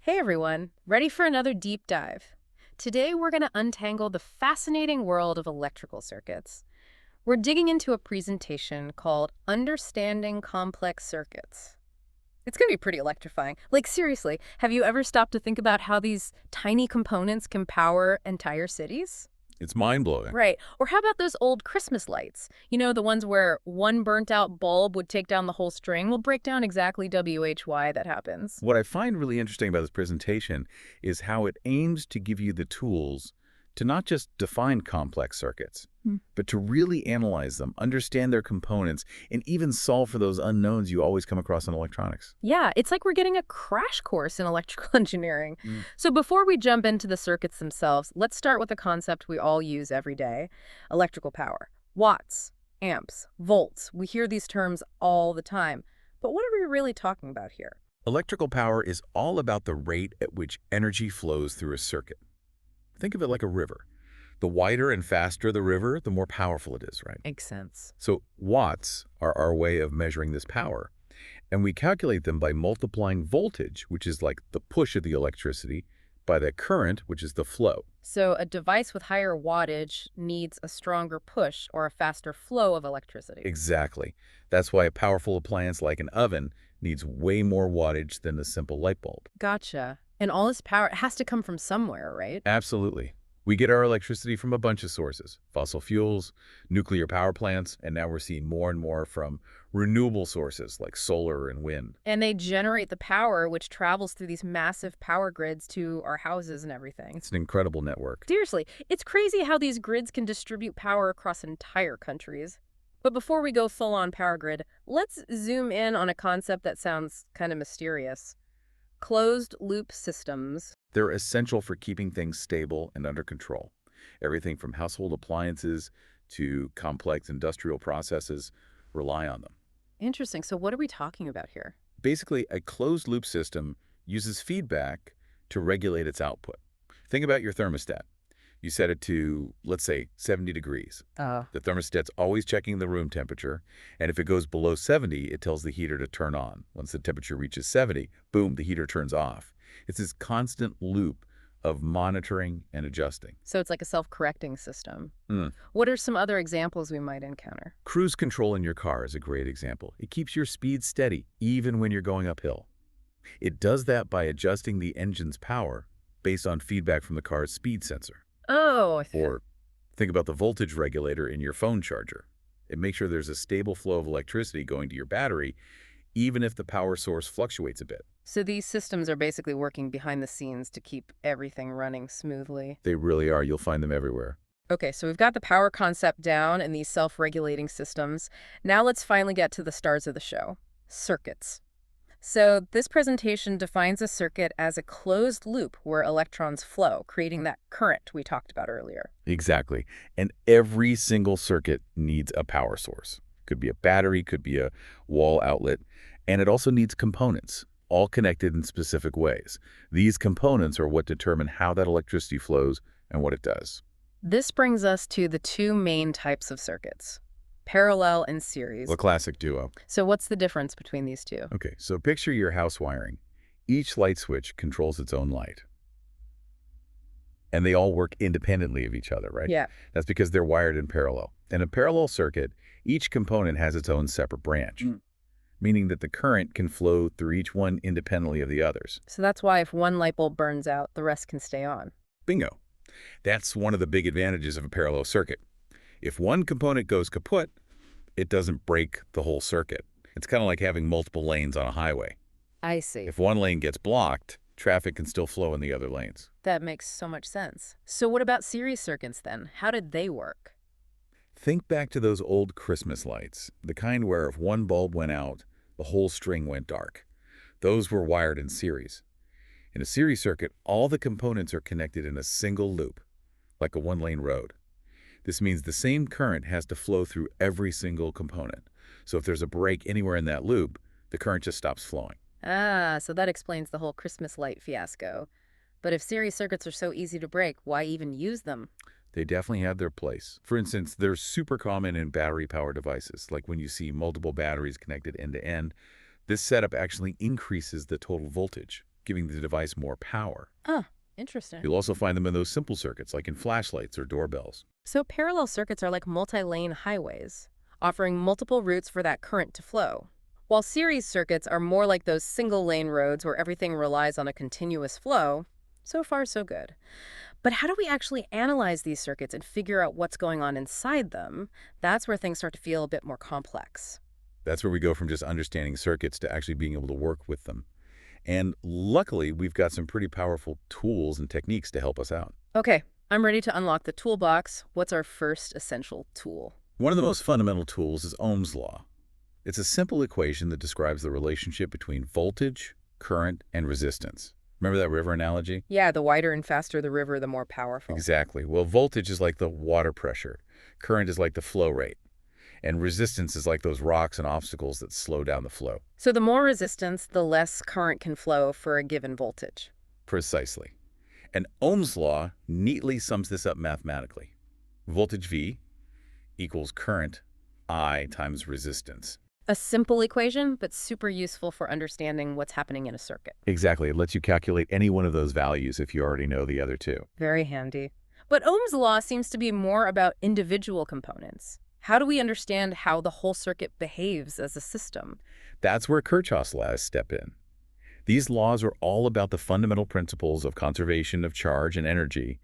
Hey everyone, ready for another deep dive? Today we're going to untangle the fascinating world of electrical circuits. We're digging into a presentation called Understanding Complex Circuits. It's going to be pretty electrifying. Like, seriously, have you ever stopped to think about how these tiny components can power entire cities? It's mind-blowing. Right. Or how about those old Christmas lights? You know, the ones where one burnt out bulb would take down the whole string? We'll break down exactly why that happens. What I find really interesting about this presentation is how it aims to give you the tools to not just define complex circuits, but to really analyze them, understand their components, and even solve for those unknowns you always come across in electronics. Yeah, it's like we're getting a crash course in electrical engineering. Mm. So before we jump into the circuits themselves, let's start with a concept we all use every day: electrical power. Watts, amps, volts. We hear these terms all the time. But what are we really talking about here? Electrical power is all about the rate at which energy flows through a circuit. Think of it like a river. The wider and faster the river, the more powerful it is, right? Makes sense. So watts are our way of measuring this power. And we calculate them by multiplying voltage, which is like the push of the electricity, by the current, which is the flow. So a device with higher wattage needs a stronger push or a faster flow of electricity. Exactly. That's why a powerful appliance like an oven needs way more wattage than a simple light bulb. Gotcha. And all this power has to come from somewhere, right? Absolutely. We get our electricity from a bunch of sources: fossil fuels, nuclear power plants, and now we're seeing more and more from renewable sources like solar and wind. And they generate the power which travels through these massive power grids to our houses and everything. It's an incredible network. Seriously, it's crazy how these grids can distribute power across entire countries. But before we go full on power grid, let's zoom in on a concept that sounds kind of mysterious: closed loop systems. They're essential for keeping things stable and under control. Everything from household appliances to complex industrial processes rely on them. Interesting. So what are we talking about here? Basically, a closed-loop system uses feedback to regulate its output. Think about your thermostat. You set it to, let's say, 70 degrees. Oh. The thermostat's always checking the room temperature, and if it goes below 70, it tells the heater to turn on. Once the temperature reaches 70, boom, the heater turns off. It's this constant loop of monitoring and adjusting. So it's like a self-correcting system. Mm. What are some other examples we might encounter? Cruise control in your car is a great example. It keeps your speed steady, even when you're going uphill. It does that by adjusting the engine's power based on feedback from the car's speed sensor. Oh, Or think about the voltage regulator in your phone charger. It makes sure there's a stable flow of electricity going to your battery, even if the power source fluctuates a bit. so these systems are basically working behind the scenes to keep everything running smoothly. They really are. You'll find them everywhere. Okay, so we've got the power concept down and these self-regulating systems. Now let's finally get to the stars of the show: circuits. So this presentation defines a circuit as a closed loop where electrons flow, creating that current we talked about earlier. Exactly. And every single circuit needs a power source. Could be a battery, could be a wall outlet, and it also needs components, all connected in specific ways. These components are what determine how that electricity flows and what it does. This brings us to the two main types of circuits: parallel and series. The classic duo. So what's the difference between these two? Okay, so picture your house wiring. Each light switch controls its own light. And they all work independently of each other, right? Yeah. That's because they're wired in parallel. In a parallel circuit, each component has its own separate branch, meaning that the current can flow through each one independently of the others. So that's why if one light bulb burns out, the rest can stay on. Bingo. That's one of the big advantages of a parallel circuit. If one component goes kaput, it doesn't break the whole circuit. It's kind of like having multiple lanes on a highway. I see. If one lane gets blocked, traffic can still flow in the other lanes. That makes so much sense. So what about series circuits then? How did they work? Think back to those old Christmas lights, the kind where if one bulb went out, the whole string went dark. Those were wired in series. In a series circuit, all the components are connected in a single loop, like a one-lane road. This means the same current has to flow through every single component. So if there's a break anywhere in that loop, the current just stops flowing. Ah, so that explains the whole Christmas light fiasco. But if series circuits are so easy to break, why even use them? They definitely have their place. For instance, they're super common in battery-powered devices, like when you see multiple batteries connected end-to-end. This setup actually increases the total voltage, giving the device more power. Oh, interesting. You'll also find them in those simple circuits, like in flashlights or doorbells. So parallel circuits are like multi-lane highways, offering multiple routes for that current to flow. While series circuits are more like those single-lane roads where everything relies on a continuous flow. So far, so good. But how do we actually analyze these circuits and figure out what's going on inside them? That's where things start to feel a bit more complex. That's where we go from just understanding circuits to actually being able to work with them. And luckily, we've got some pretty powerful tools and techniques to help us out. Okay, I'm ready to unlock the toolbox. What's our first essential tool? One of the most fundamental tools is Ohm's law. It's a simple equation that describes the relationship between voltage, current, and resistance. Remember that river analogy? Yeah, the wider and faster the river, the more powerful. Exactly. Well, voltage is like the water pressure. Current is like the flow rate. And resistance is like those rocks and obstacles that slow down the flow. So the more resistance, the less current can flow for a given voltage. Precisely. And Ohm's law neatly sums this up mathematically. Voltage V equals current I times resistance. A simple equation, but super useful for understanding what's happening in a circuit. Exactly. It lets you calculate any one of those values if you already know the other two. Very handy. But Ohm's law seems to be more about individual components. How do we understand how the whole circuit behaves as a system? That's where Kirchhoff's laws step in. These laws are all about the fundamental principles of conservation of charge and energy,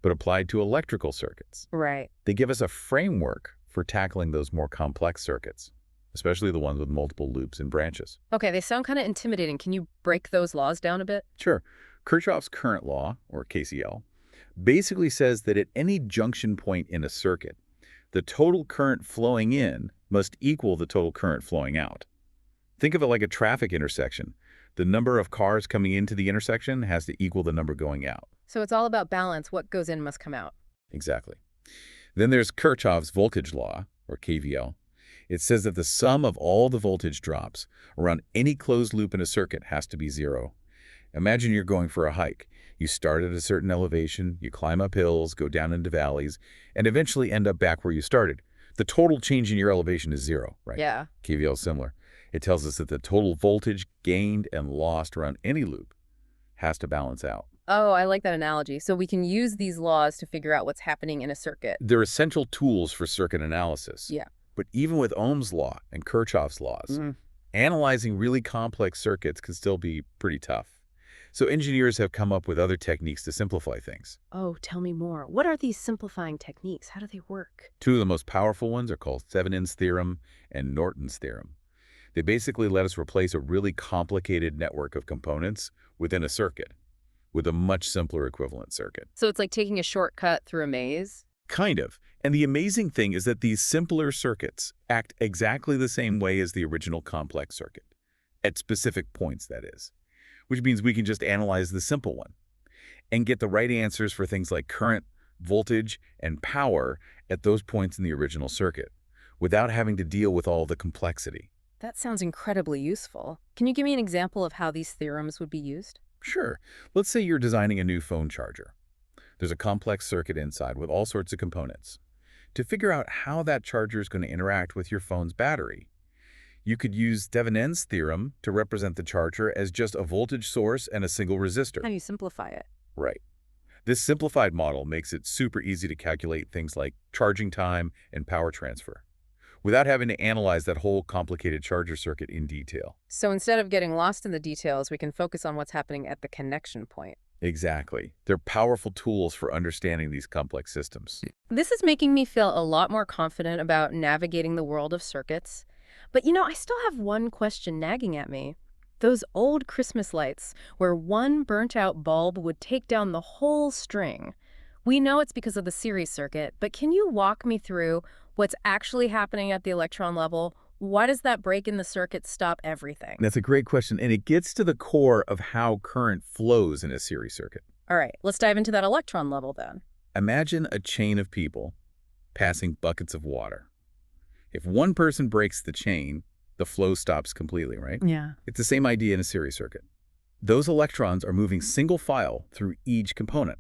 but applied to electrical circuits. Right. They give us a framework for tackling those more complex circuits, especially the ones with multiple loops and branches. Okay, they sound kind of intimidating. Can you break those laws down a bit? Sure. Kirchhoff's current law, or KCL, basically says that at any junction point in a circuit, the total current flowing in must equal the total current flowing out. Think of it like a traffic intersection. The number of cars coming into the intersection has to equal the number going out. So it's all about balance. What goes in must come out. Exactly. Then there's Kirchhoff's voltage law, or KVL. It says that the sum of all the voltage drops around any closed loop in a circuit has to be zero. Imagine you're going for a hike. You start at a certain elevation, you climb up hills, go down into valleys, and eventually end up back where you started. The total change in your elevation is zero, right? Yeah. KVL is similar. It tells us that the total voltage gained and lost around any loop has to balance out. Oh, I like that analogy. So we can use these laws to figure out what's happening in a circuit. They're essential tools for circuit analysis. Yeah. But even with Ohm's law and Kirchhoff's laws, analyzing really complex circuits can still be pretty tough. So engineers have come up with other techniques to simplify things. Oh, tell me more. What are these simplifying techniques? How do they work? Two of the most powerful ones are called Thévenin's theorem and Norton's theorem. They basically let us replace a really complicated network of components within a circuit with a much simpler equivalent circuit. So it's like taking a shortcut through a maze? Kind of. And the amazing thing is that these simpler circuits act exactly the same way as the original complex circuit, at specific points, that is, which means we can just analyze the simple one and get the right answers for things like current, voltage, and power at those points in the original circuit without having to deal with all the complexity. That sounds incredibly useful. Can you give me an example of how these theorems would be used? Sure. Let's say you're designing a new phone charger. There's a complex circuit inside with all sorts of components. To figure out how that charger is going to interact with your phone's battery, you could use Thévenin's theorem to represent the charger as just a voltage source and a single resistor. How do you simplify it? Right. This simplified model makes it super easy to calculate things like charging time and power transfer, without having to analyze that whole complicated charger circuit in detail. So instead of getting lost in the details, we can focus on what's happening at the connection point. Exactly. They're powerful tools for understanding these complex systems. This is making me feel a lot more confident about navigating the world of circuits. But I still have one question nagging at me. Those old Christmas lights, where one burnt-out bulb would take down the whole string. We know it's because of the series circuit, but can you walk me through what's actually happening at the electron level? Why does that break in the circuit stop everything? That's a great question, and it gets to the core of how current flows in a series circuit. All right, let's dive into that electron level then. Imagine a chain of people passing buckets of water. If one person breaks the chain, the flow stops completely, right? Yeah. It's the same idea in a series circuit. Those electrons are moving single file through each component.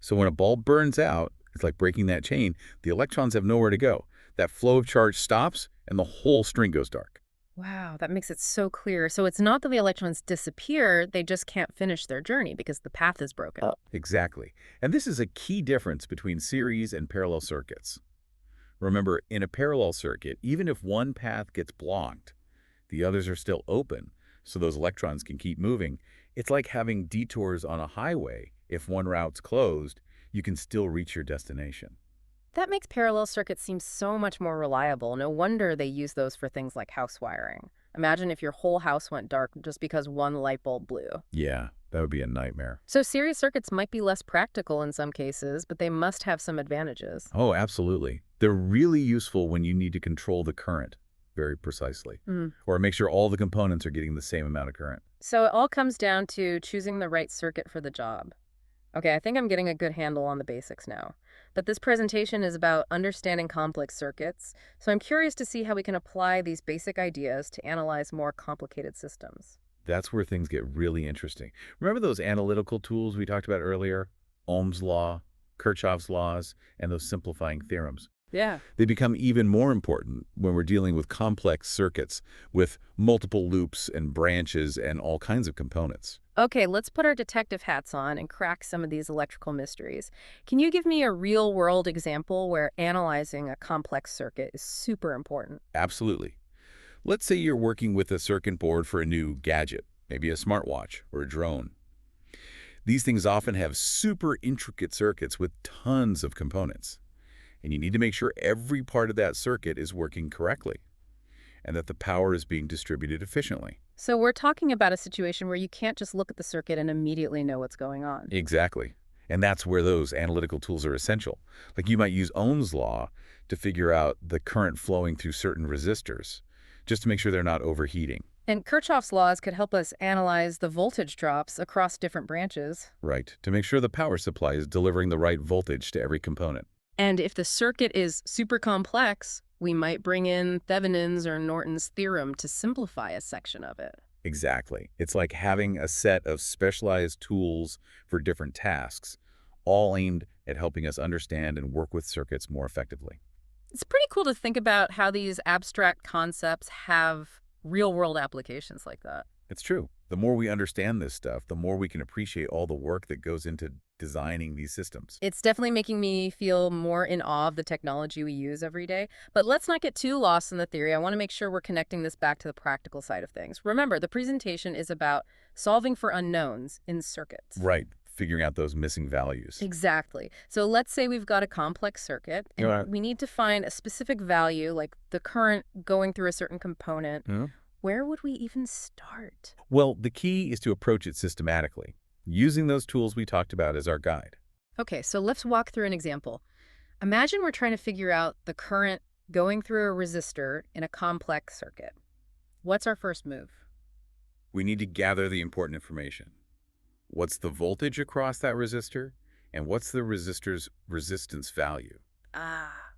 So when a bulb burns out, it's like breaking that chain. The electrons have nowhere to go. That flow of charge stops, and the whole string goes dark. Wow, that makes it so clear. So it's not that the electrons disappear, they just can't finish their journey because the path is broken. Exactly. And this is a key difference between series and parallel circuits. Remember, in a parallel circuit, even if one path gets blocked, the others are still open, so those electrons can keep moving. It's like having detours on a highway. If one route's closed, you can still reach your destination. That makes parallel circuits seem so much more reliable. No wonder they use those for things like house wiring. Imagine if your whole house went dark just because one light bulb blew. Yeah, that would be a nightmare. So series circuits might be less practical in some cases, but they must have some advantages. Oh, absolutely. They're really useful when you need to control the current very precisely, Mm. or make sure all the components are getting the same amount of current. So it all comes down to choosing the right circuit for the job. Okay, I think I'm getting a good handle on the basics now. But this presentation is about understanding complex circuits, so I'm curious to see how we can apply these basic ideas to analyze more complicated systems. That's where things get really interesting. Remember those analytical tools we talked about earlier? Ohm's law, Kirchhoff's laws, and those simplifying theorems. Yeah. They become even more important when we're dealing with complex circuits with multiple loops and branches and all kinds of components. Okay, let's put our detective hats on and crack some of these electrical mysteries. Can you give me a real-world example where analyzing a complex circuit is super important? Absolutely. Let's say you're working with a circuit board for a new gadget, maybe a smartwatch or a drone. These things often have super intricate circuits with tons of components. And you need to make sure every part of that circuit is working correctly and that the power is being distributed efficiently. So we're talking about a situation where you can't just look at the circuit and immediately know what's going on. Exactly. And that's where those analytical tools are essential. Like you might use Ohm's law to figure out the current flowing through certain resistors, just to make sure they're not overheating. And Kirchhoff's laws could help us analyze the voltage drops across different branches. Right, to make sure the power supply is delivering the right voltage to every component. And if the circuit is super complex, we might bring in Thevenin's or Norton's theorem to simplify a section of it. Exactly. It's like having a set of specialized tools for different tasks, all aimed at helping us understand and work with circuits more effectively. It's pretty cool to think about how these abstract concepts have real-world applications like that. It's true. The more we understand this stuff, the more we can appreciate all the work that goes into designing these systems. It's definitely making me feel more in awe of the technology we use every day. But let's not get too lost in the theory. I want to make sure we're connecting this back to the practical side of things. Remember, the presentation is about solving for unknowns in circuits. Right. Figuring out those missing values. Exactly. So let's say we've got a complex circuit, and Right. we need to find a specific value, like the current going through a certain component. Yeah. Where would we even start? Well, the key is to approach it systematically, using those tools we talked about as our guide. Okay, so let's walk through an example. Imagine we're trying to figure out the current going through a resistor in a complex circuit. What's our first move? We need to gather the important information. What's the voltage across that resistor? And what's the resistor's resistance value?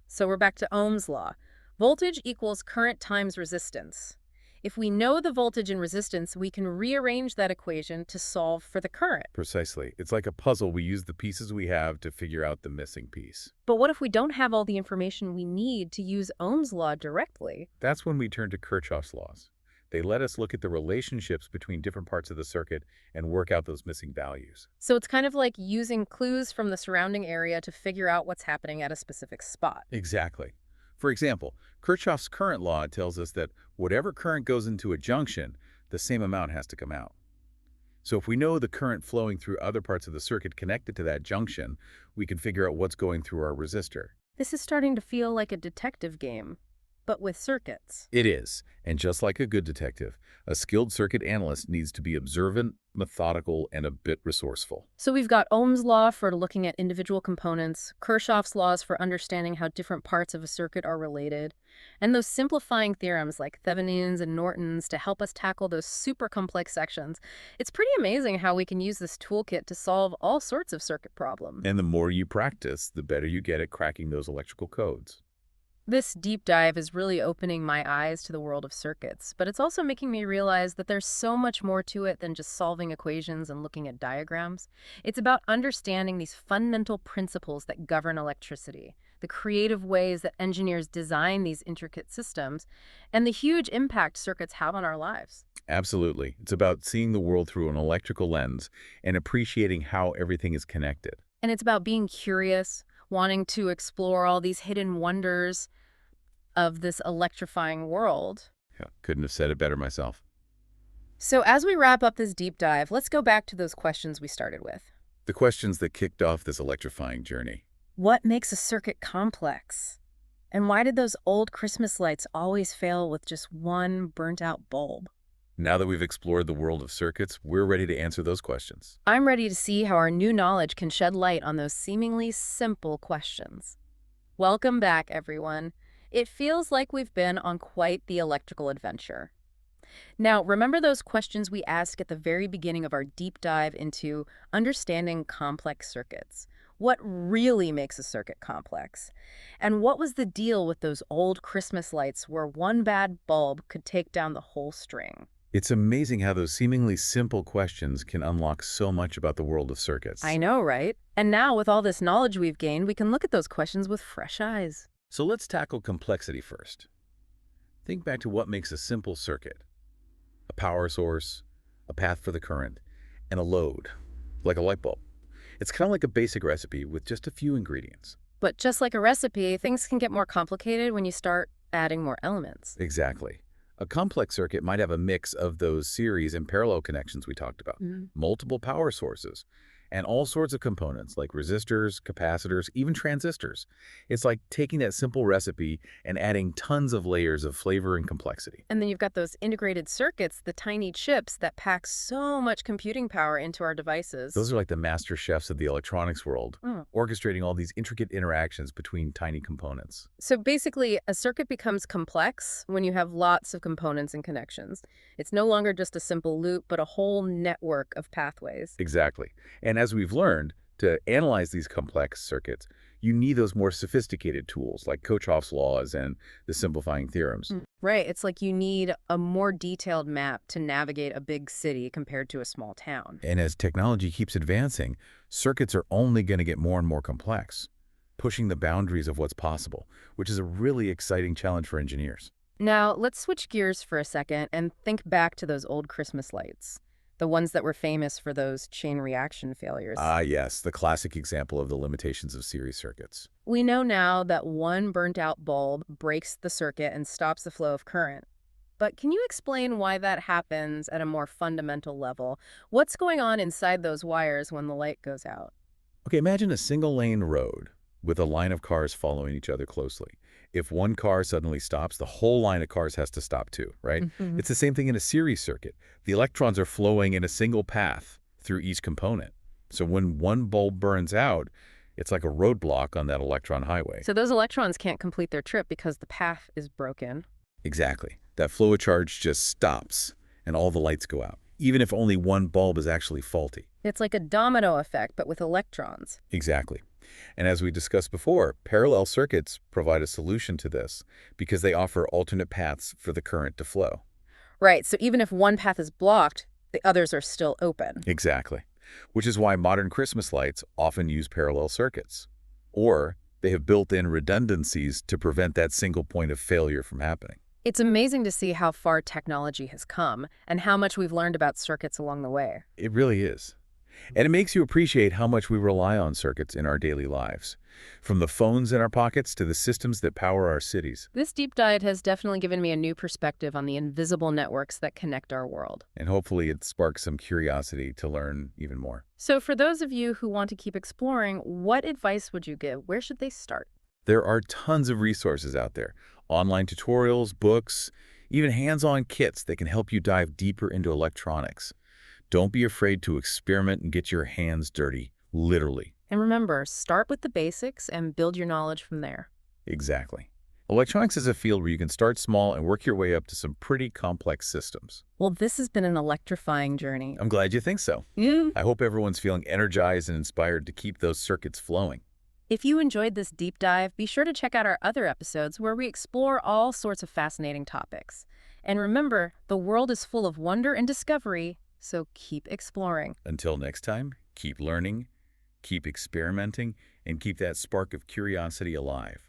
So we're back to Ohm's law. Voltage equals current times resistance. If we know the voltage and resistance, we can rearrange that equation to solve for the current. Precisely. It's like a puzzle. We use the pieces we have to figure out the missing piece. But what if we don't have all the information we need to use Ohm's law directly? That's when we turn to Kirchhoff's laws. They let us look at the relationships between different parts of the circuit and work out those missing values. So it's kind of like using clues from the surrounding area to figure out what's happening at a specific spot. Exactly. For example, Kirchhoff's current law tells us that whatever current goes into a junction, the same amount has to come out. So if we know the current flowing through other parts of the circuit connected to that junction, we can figure out what's going through our resistor. This is starting to feel like a detective game, but with circuits. It is, and just like a good detective, a skilled circuit analyst needs to be observant, methodical, and a bit resourceful. So we've got Ohm's law for looking at individual components, Kirchhoff's laws for understanding how different parts of a circuit are related, and those simplifying theorems like Thevenin's and Norton's to help us tackle those super complex sections. It's pretty amazing how we can use this toolkit to solve all sorts of circuit problems. And the more you practice, the better you get at cracking those electrical codes. This deep dive is really opening my eyes to the world of circuits, but it's also making me realize that there's so much more to it than just solving equations and looking at diagrams. It's about understanding these fundamental principles that govern electricity, the creative ways that engineers design these intricate systems, and the huge impact circuits have on our lives. Absolutely. It's about seeing the world through an electrical lens and appreciating how everything is connected. And it's about being curious, wanting to explore all these hidden wonders of this electrifying world. Yeah, couldn't have said it better myself. So as we wrap up this deep dive, let's go back to those questions we started with. The questions that kicked off this electrifying journey. What makes a circuit complex? And why did those old Christmas lights always fail with just one burnt-out bulb? Now that we've explored the world of circuits, we're ready to answer those questions. I'm ready to see how our new knowledge can shed light on those seemingly simple questions. Welcome back, everyone. It feels like we've been on quite the electrical adventure. Now, remember those questions we asked at the very beginning of our deep dive into understanding complex circuits? What really makes a circuit complex? And what was the deal with those old Christmas lights where one bad bulb could take down the whole string? It's amazing how those seemingly simple questions can unlock so much about the world of circuits. I know, right? And now, with all this knowledge we've gained, we can look at those questions with fresh eyes. So let's tackle complexity first. Think back to what makes a simple circuit. A power source, a path for the current, and a load, like a light bulb. It's kind of like a basic recipe with just a few ingredients. But just like a recipe, things can get more complicated when you start adding more elements. Exactly. A complex circuit might have a mix of those series and parallel connections we talked about, multiple power sources, and all sorts of components like resistors, capacitors, even transistors. It's like taking that simple recipe and adding tons of layers of flavor and complexity. And then you've got those integrated circuits, the tiny chips that pack so much computing power into our devices. Those are like the master chefs of the electronics world, orchestrating all these intricate interactions between tiny components. So basically, a circuit becomes complex when you have lots of components and connections. It's no longer just a simple loop, but a whole network of pathways. Exactly. And as we've learned, to analyze these complex circuits, you need those more sophisticated tools like Kirchhoff's laws and the simplifying theorems. Right. It's like you need a more detailed map to navigate a big city compared to a small town. And as technology keeps advancing, circuits are only going to get more and more complex, pushing the boundaries of what's possible, which is a really exciting challenge for engineers. Now, let's switch gears for a second and think back to those old Christmas lights. The ones that were famous for those chain reaction failures. Ah, yes, the classic example of the limitations of series circuits. We know now that one burnt-out bulb breaks the circuit and stops the flow of current. But can you explain why that happens at a more fundamental level? What's going on inside those wires when the light goes out? Okay, imagine a single-lane road with a line of cars following each other closely. If one car suddenly stops, the whole line of cars has to stop too, right? It's the same thing in a series circuit. The electrons are flowing in a single path through each component. So when one bulb burns out, it's like a roadblock on that electron highway. So those electrons can't complete their trip because the path is broken. Exactly. That flow of charge just stops and all the lights go out, even if only one bulb is actually faulty. It's like a domino effect, but with electrons. Exactly. And as we discussed before, parallel circuits provide a solution to this because they offer alternate paths for the current to flow. Right, so even if one path is blocked, the others are still open. Exactly. Which is why modern Christmas lights often use parallel circuits. Or they have built-in redundancies to prevent that single point of failure from happening. It's amazing to see how far technology has come and how much we've learned about circuits along the way. It really is. And it makes you appreciate how much we rely on circuits in our daily lives, from the phones in our pockets to the systems that power our cities. This deep dive has definitely given me a new perspective on the invisible networks that connect our world. And hopefully it sparks some curiosity to learn even more. So for those of you who want to keep exploring, what advice would you give? Where should they start? There are tons of resources out there, online tutorials, books, even hands-on kits that can help you dive deeper into electronics. Don't be afraid to experiment and get your hands dirty, literally. And remember, start with the basics and build your knowledge from there. Exactly. Electronics is a field where you can start small and work your way up to some pretty complex systems. Well, this has been an electrifying journey. I'm glad you think so. I hope everyone's feeling energized and inspired to keep those circuits flowing. If you enjoyed this deep dive, be sure to check out our other episodes where we explore all sorts of fascinating topics. And remember, the world is full of wonder and discovery, so keep exploring. Until next time, keep learning, keep experimenting, and keep that spark of curiosity alive.